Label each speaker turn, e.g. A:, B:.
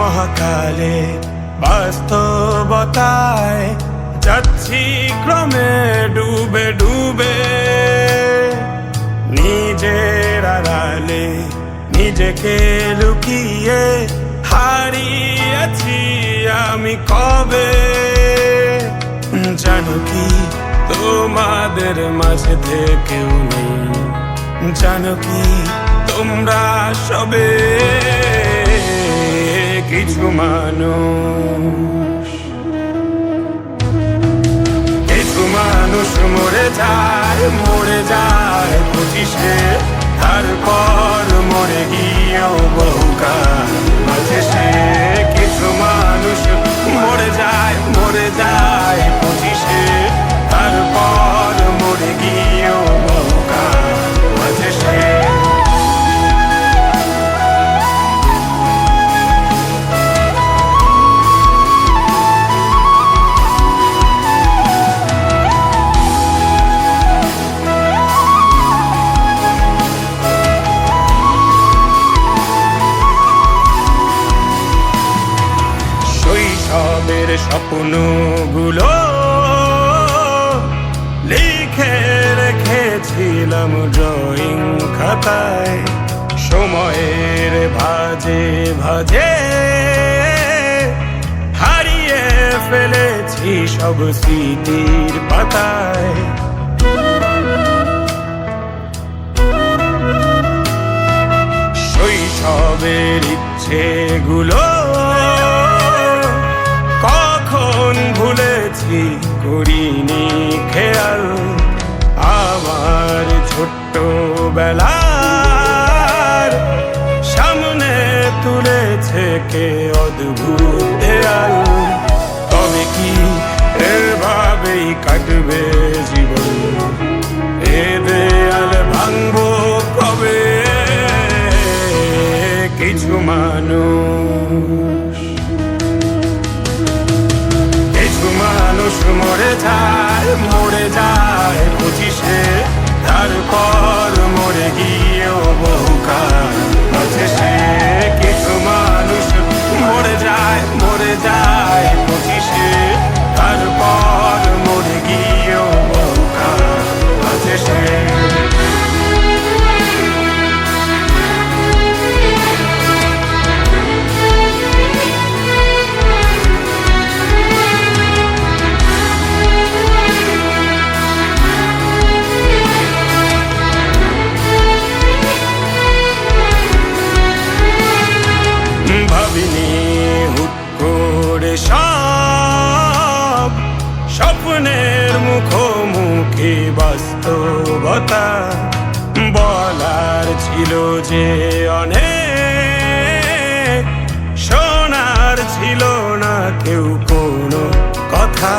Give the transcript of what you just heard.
A: মহাকালে বাস্তবতায় যাচ্ছি ক্রমে ডুবে ডুবে, নিজের আড়ালে নিজেকে লুকিয়ে হারিয়েছি আমি কবে। জানো কি তোমাদের মাঝে থেকেও নেই, জানো কি তোমরা সবে কিছু মানুষ। কিছু মানুষ মরে যায় 25-এ, তারপর মরে গিয়েও বহুকাল মাঝে সে। কিছু মানুষ মরে যায় 25-এ, তারপর মরে গিয়েও বহুকাল মাঝে সে। শৈশবের স্বপ্নগুলো লিখে রেখেছিলাম ড্রয়িং খাতায়, সময়ের ভাজে ভাজে হারিয়ে ফেলেছি সব স্মৃতির পাতায়। শৈশবের ইচ্ছেগুলো কখন ভুলেছি করিনি খেয়াল, আমার ছোট্ট বেলার সামনে তুলেছে কে অদ্ভুত দেয়াল। তবে কি এভাবেই কাটবে জীবন, এ দেয়াল ভাঙবো কবে? কিছু মানুষ মরে যায় 25-এ, তারপর মরে গিয়েও বহুকাল মাঝে সে। কিছু মানুষ মরে যায় 25-এ, তারপর মরে গিয়েও বহুকাল মাঝে সে। ভাবিনি হুট করে সব স্বপ্নের মুখোমুখি বাস্তবতা, বলার ছিল যে অনেক, শোনার ছিল না কেউ কোনো কথা।